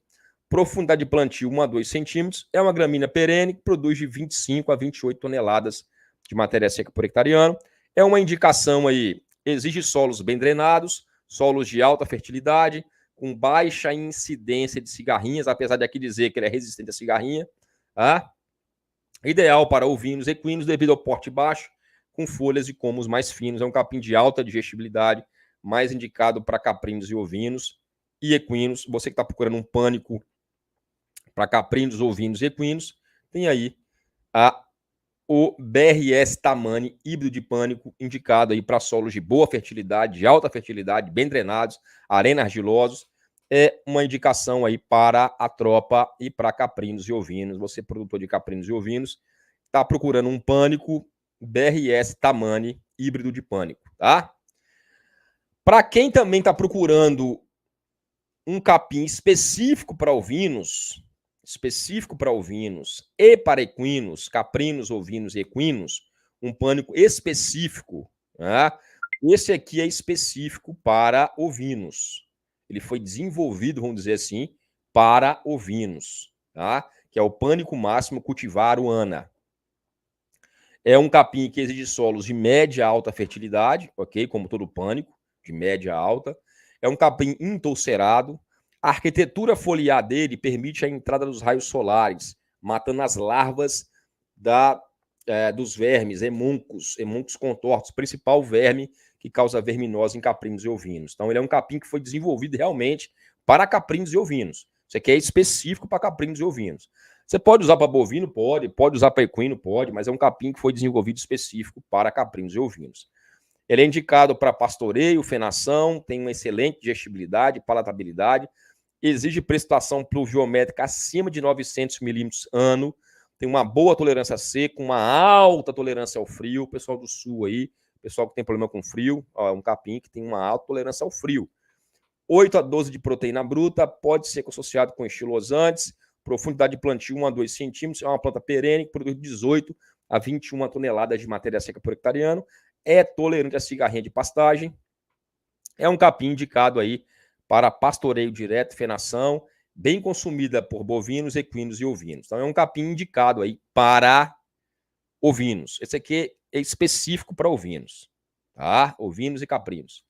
profundidade de plantio 1 a 2 centímetros, é uma gramínea perene que produz de 25 a 28 toneladas de matéria seca por hectare ano. É uma indicação aí, exige solos bem drenados, solos de alta fertilidade, com baixa incidência de cigarrinhas, apesar de aqui dizer que ele é resistente a cigarrinha, tá? Ideal para ovinos e equinos devido ao porte baixo, com folhas e comos mais finos. É um capim de alta digestibilidade, mais indicado para caprinos e ovinos e equinos. Você que está procurando um pânico para caprinos, ovinos e equinos, tem aí o BRS Tamani, híbrido de pânico, indicado aí para solos de boa fertilidade, de alta fertilidade, bem drenados, arena argilosos. É uma indicação aí para a tropa e para caprinos e ovinos. Você, produtor de caprinos e ovinos, está procurando um pânico BRS Tamani, híbrido de pânico, tá? Para quem também está procurando um capim específico para ovinos e para equinos, caprinos, ovinos e equinos, um pânico específico, tá? Esse aqui é específico para ovinos. Ele foi desenvolvido, vamos dizer assim, para ovinos, tá? Que é o pânico máximo cultivar Uana. É um capim que exige solos de média a alta fertilidade, ok? Como todo pânico, de média a alta. É um capim entolcerado. A arquitetura foliar dele permite a entrada dos raios solares, matando as larvas dos vermes, emuncos contortos, principal verme que causa verminose em caprinos e ovinos. Então, ele é um capim que foi desenvolvido realmente para caprinos e ovinos. Isso aqui é específico para caprinos e ovinos. Você pode usar para bovino? Pode usar para equino? Pode, mas é um capim que foi desenvolvido específico para caprinos e ovinos. Ele é indicado para pastoreio, fenação, tem uma excelente digestibilidade, palatabilidade exige precipitação pluviométrica acima de 900 milímetros ano, tem uma boa tolerância a seco, uma alta tolerância ao frio. O pessoal do sul aí, pessoal que tem problema com frio, ó, é um capim que tem uma alta tolerância ao frio. 8 a 12 de proteína bruta, pode ser associado com estilosantes, profundidade de plantio 1 a 2 centímetros, é uma planta perene que produz 18 a 21 toneladas de matéria seca por hectare ano, é tolerante à cigarrinha de pastagem, é um capim indicado aí para pastoreio direto, fenação, bem consumida por bovinos, equinos e ovinos. Então é um capim indicado aí para ovinos. Esse aqui é específico para ovinos, tá? Ovinos e caprinos.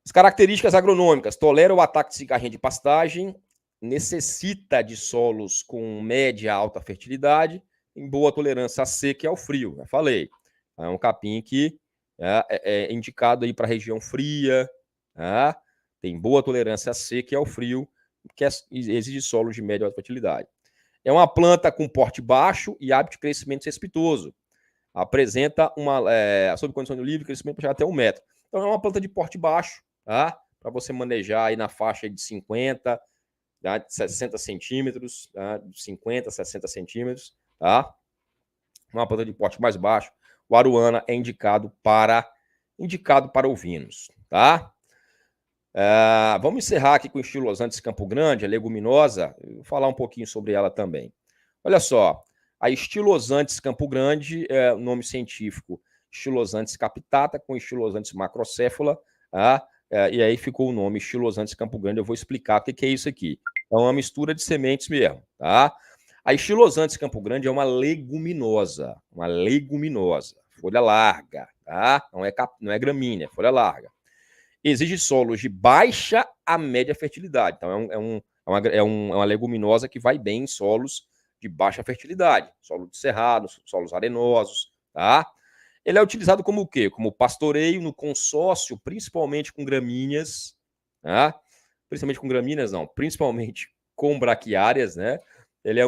As características agronômicas: tolera o ataque de cigarrinha de pastagem, necessita de solos com média a alta fertilidade, em boa tolerância à seca e ao frio. Já falei. É um capim que é indicado aí para região fria, tá? Tem boa tolerância à seca e ao frio, que exige solos de média a alta fertilidade. É uma planta com porte baixo e hábito de crescimento cespitoso. Apresenta sob condição de livre crescimento, chegar até 1 metro. Então é uma planta de porte baixo, tá? Para você manejar aí na faixa de 50, tá? 60 centímetros, tá? 50, 60 centímetros, tá? Uma planta de porte mais baixo. O aruana é indicado para ovinos, tá? Vamos encerrar aqui com o estilosantes Campo Grande, a leguminosa, vou falar um pouquinho sobre ela também. Olha só, a estilosantes Campo Grande é o nome científico estilosantes capitata com estilosantes macrocéfala, tá? E aí ficou o nome estilosantes Campo Grande. Eu vou explicar o que é isso aqui. É uma mistura de sementes mesmo, tá? A estilosantes Campo Grande é uma leguminosa, folha larga, tá? Não é gramínea, folha larga. Exige solos de baixa a média fertilidade. Então, é uma leguminosa que vai bem em solos de baixa fertilidade, solo de cerrado, solos arenosos, tá? Ele é utilizado como o quê? Como pastoreio no consórcio, principalmente com gramíneas, tá? Principalmente com braquiárias, né? Ele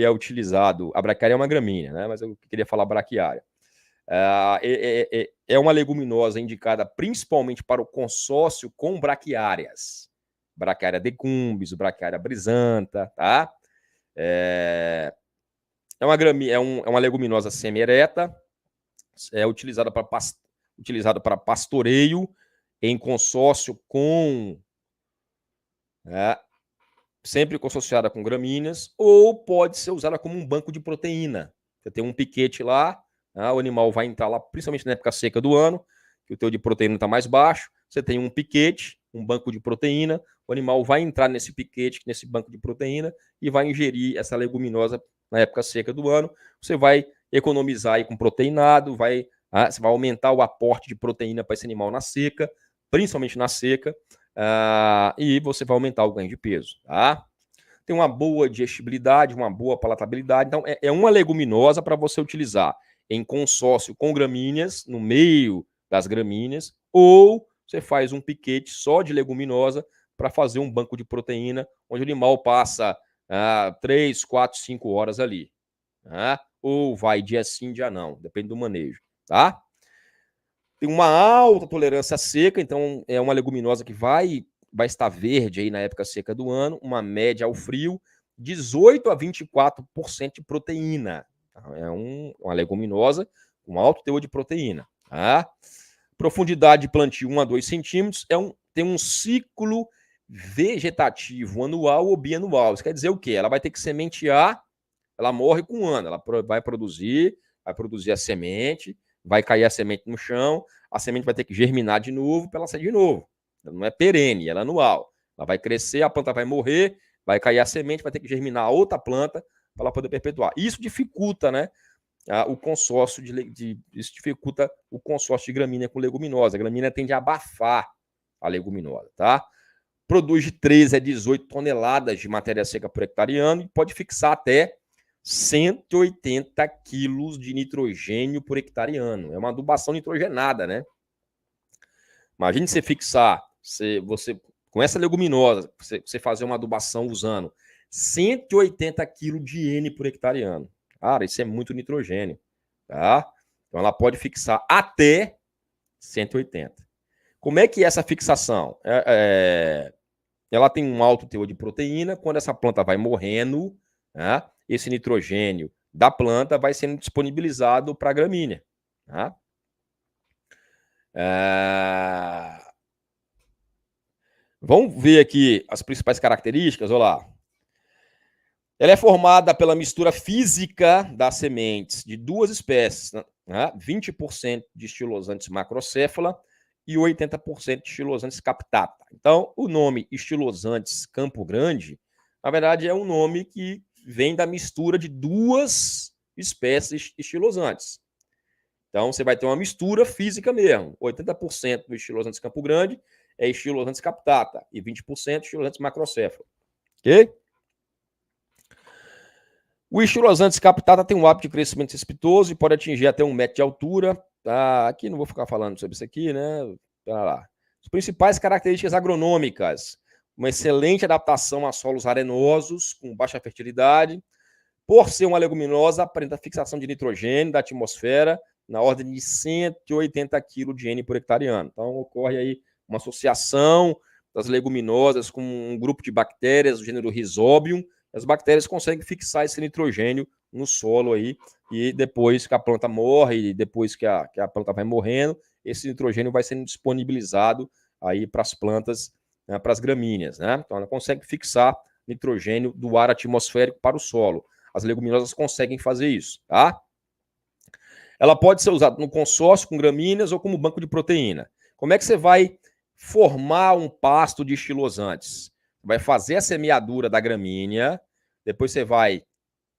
é utilizado, a braquiária é uma gramínea, né? Mas eu queria falar braquiária. É uma leguminosa indicada principalmente para o consórcio com braquiárias. Braquiária decumbens, braquiária brisanta, tá? É uma leguminosa semi-ereta, é utilizada para pastoreio em consórcio com... sempre consociada com gramíneas, ou pode ser usada como um banco de proteína. Você tem um piquete lá, o animal vai entrar lá, principalmente na época seca do ano, que o teu de proteína está mais baixo, você tem um piquete, um banco de proteína, o animal vai entrar nesse piquete, nesse banco de proteína, e vai ingerir essa leguminosa na época seca do ano. Você vai economizar aí com proteinado, você vai aumentar o aporte de proteína para esse animal na seca, principalmente na seca, e você vai aumentar o ganho de peso, tá? Tem uma boa digestibilidade, uma boa palatabilidade. Então, é uma leguminosa para você utilizar em consórcio com gramíneas, no meio das gramíneas, ou você faz um piquete só de leguminosa para fazer um banco de proteína, onde o animal passa 3, 4, 5 horas ali. Tá? Ou vai dia sim, dia não, depende do manejo, tá? Tem uma alta tolerância à seca, então é uma leguminosa que vai estar verde aí na época seca do ano, uma média ao frio, 18 a 24% de proteína. É uma leguminosa com alto teor de proteína. Tá? Profundidade de plantio 1 a 2 centímetros, tem um ciclo vegetativo anual ou bianual. Isso quer dizer o quê? Ela vai ter que sementear, ela morre com um ano, ela vai produzir a semente, vai cair a semente no chão, a semente vai ter que germinar de novo para ela sair de novo. Ela não é perene, ela é anual. Ela vai crescer, a planta vai morrer, vai cair a semente, vai ter que germinar outra planta para ela poder perpetuar. Isso dificulta, né, o consórcio isso dificulta o consórcio de gramínea com leguminosa. A gramínea tende a abafar a leguminosa, tá? Produz de 13 a 18 toneladas de matéria seca por hectare ano e pode fixar até 180 quilos de nitrogênio por hectare ano. É uma adubação nitrogenada, né? Imagine você fixar, você com essa leguminosa, você fazer uma adubação usando 180 quilos de N por hectare ano. Cara, isso é muito nitrogênio, tá? Então ela pode fixar até 180. Como é que é essa fixação? É ela tem um alto teor de proteína. Quando essa planta vai morrendo, né, esse nitrogênio da planta vai sendo disponibilizado para a gramínea. Tá? Vamos ver aqui as principais características. Olha lá. Ela é formada pela mistura física das sementes de duas espécies, né? 20% de estilosantes macrocéfala e 80% de estilosantes captata. Então, o nome estilosantes Campo Grande, na verdade, é um nome que vem da mistura de duas espécies estilosantes. Então, você vai ter uma mistura física mesmo. 80% do estilosantes Campo Grande é estilosantes captata e 20% estilosantes macrocéfala. Ok? O estilosantes captata tem um hábito de crescimento cespitoso e pode atingir até 1 metro de altura. Tá? Aqui não vou ficar falando sobre isso aqui, né? Tá lá. As principais características agronômicas: uma excelente adaptação a solos arenosos, com baixa fertilidade. Por ser uma leguminosa, apresenta fixação de nitrogênio da atmosfera na ordem de 180 kg de N por hectare ano. Então, ocorre aí uma associação das leguminosas com um grupo de bactérias do gênero Rhizobium. As bactérias conseguem fixar esse nitrogênio no solo aí, e depois que a planta morre, e depois que a planta vai morrendo, esse nitrogênio vai sendo disponibilizado aí para as plantas, né, para as gramíneas, né? Então, ela consegue fixar nitrogênio do ar atmosférico para o solo. As leguminosas conseguem fazer isso, tá? Ela pode ser usada no consórcio com gramíneas ou como banco de proteína. Como é que você vai formar um pasto de estilosantes? Vai fazer a semeadura da gramínea, depois você vai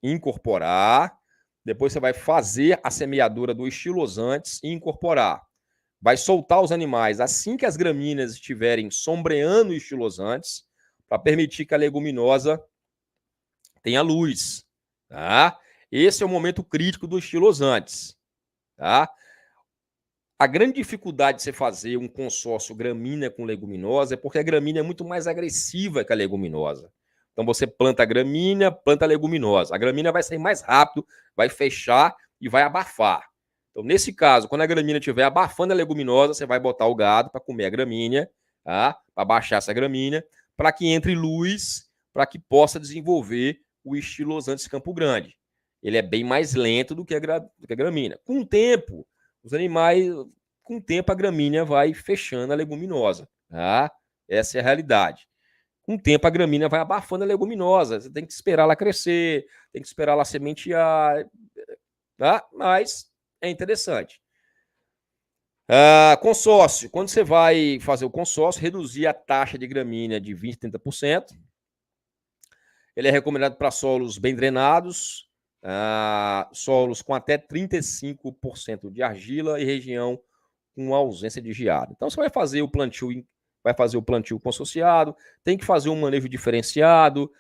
incorporar, depois você vai fazer a semeadura do estilosantes e incorporar. Vai soltar os animais assim que as gramíneas estiverem sombreando estilosantes, para permitir que a leguminosa tenha luz. Tá? Esse é o momento crítico dos estilosantes. Tá? A grande dificuldade de você fazer um consórcio gramínea com leguminosa é porque a gramínea é muito mais agressiva que a leguminosa. Então você planta a gramínea, planta a leguminosa. A gramínea vai sair mais rápido, vai fechar e vai abafar. Então, nesse caso, quando a gramínea estiver abafando a leguminosa, você vai botar o gado para comer a gramínea, tá? Para baixar essa gramínea, para que entre luz, para que possa desenvolver o estilosantes Campo Grande. Ele é bem mais lento do que a gramínea. Com o tempo, os animais, com o tempo, a gramínea vai fechando a leguminosa. Tá? Essa é a realidade. Com o tempo, a gramínea vai abafando a leguminosa. Você tem que esperar ela crescer, tem que esperar ela sementear. Tá? Mas é interessante. Consórcio. Quando você vai fazer o consórcio, reduzir a taxa de gramínea de 20% a 30%. Ele é recomendado para solos bem drenados, solos com até 35% de argila e região com ausência de geada. Então, você vai fazer o plantio consorciado, tem que fazer um manejo diferenciado,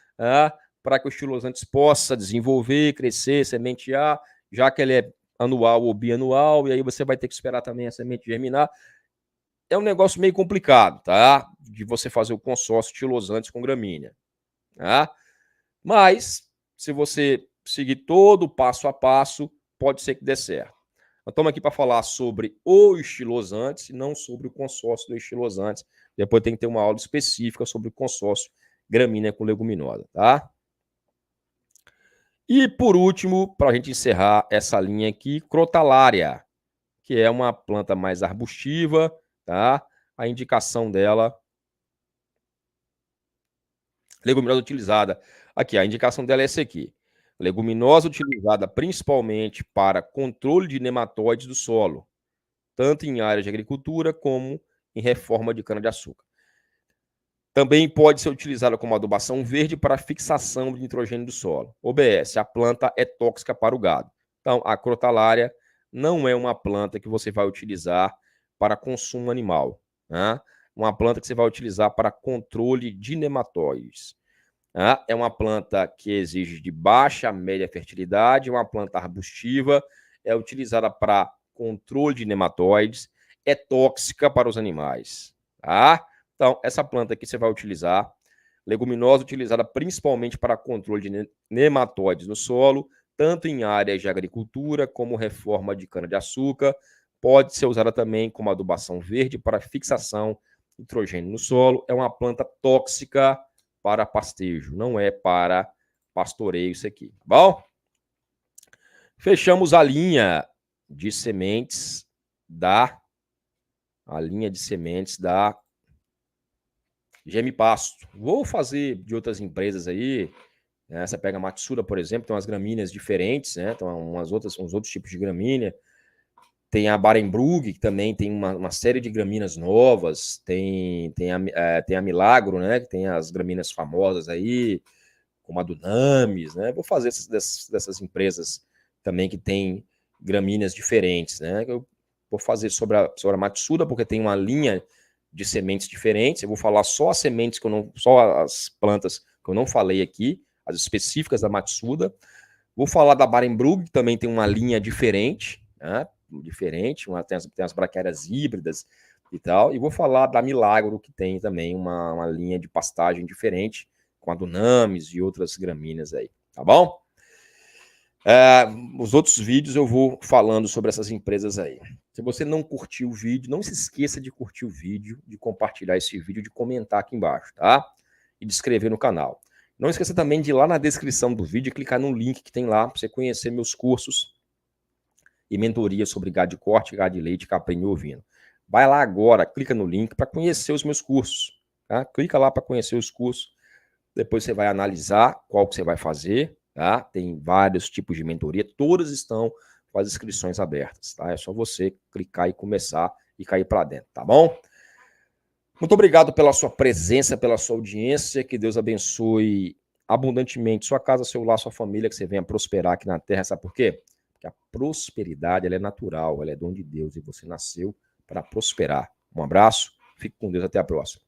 para que o estilosantes possa desenvolver, crescer, sementear, já que ele é anual ou bianual, e aí você vai ter que esperar também a semente germinar. É um negócio meio complicado, tá? De você fazer o consórcio estilosantes com gramínea, tá? Mas, se você seguir todo o passo a passo, pode ser que dê certo. Nós estamos aqui para falar sobre o estilosantes e não sobre o consórcio do estilosantes. Depois tem que ter uma aula específica sobre o consórcio gramínea com leguminosa, tá? E, por último, para a gente encerrar essa linha aqui, crotalária, que é uma planta mais arbustiva, tá? A indicação dela, leguminosa utilizada. Aqui, a indicação dela é essa aqui. Leguminosa utilizada principalmente para controle de nematóides do solo, tanto em áreas de agricultura como em reforma de cana-de-açúcar. Também pode ser utilizada como adubação verde para fixação de nitrogênio do solo. OBS, a planta é tóxica para o gado. Então, a crotalária não é uma planta que você vai utilizar para consumo animal. Né? Uma planta que você vai utilizar para controle de nematóides. É uma planta que exige de baixa a média fertilidade, uma planta arbustiva, é utilizada para controle de nematóides, é tóxica para os animais. Tá? Então, essa planta aqui você vai utilizar, leguminosa utilizada principalmente para controle de nematóides no solo, tanto em áreas de agricultura como reforma de cana-de-açúcar, pode ser usada também como adubação verde para fixação nitrogênio no solo, é uma planta tóxica para pastejo, não é para pastoreio isso aqui, tá bom? Fechamos a linha de sementes da Gemipasto. Vou fazer de outras empresas aí, né? Você pega a Matsuda, por exemplo, tem umas gramíneas diferentes, né? Tem uns outros tipos de gramínea. Tem a Barenbrug, que também tem uma série de gramíneas novas. Tem a Milagro, né? Que tem as gramíneas famosas aí, como a Dunamis, né? Vou fazer dessas empresas também que tem gramíneas diferentes, né? Eu vou fazer sobre a Matsuda, porque tem uma linha de sementes diferentes. Eu vou falar só as sementes só as plantas que eu não falei aqui, as específicas da Matsuda. Vou falar da Barenbrug, que também tem uma linha diferente, né? Tem as braquiárias híbridas e tal. E vou falar da Milagro, que tem também uma linha de pastagem diferente, com a Dunamis e outras gramíneas aí, tá bom? Os outros vídeos eu vou falando sobre essas empresas aí. Se você não curtiu o vídeo, não se esqueça de curtir o vídeo, de compartilhar esse vídeo, de comentar aqui embaixo, tá? E de se inscrever no canal. Não esqueça também de ir lá na descrição do vídeo e clicar no link que tem lá para você conhecer meus cursos e mentoria sobre gado de corte, gado de leite, capim e ovino. Vai lá agora, clica no link para conhecer os meus cursos, tá? Clica lá para conhecer os cursos. Depois você vai analisar qual que você vai fazer, tá? Tem vários tipos de mentoria, todas estão com as inscrições abertas, tá? É só você clicar e começar e cair para dentro, tá bom? Muito obrigado pela sua presença, pela sua audiência, que Deus abençoe abundantemente sua casa, seu lar, sua família, que você venha prosperar aqui na Terra, sabe por quê? Porque a prosperidade, ela é natural, ela é dom de Deus e você nasceu para prosperar. Um abraço, fique com Deus, até a próxima.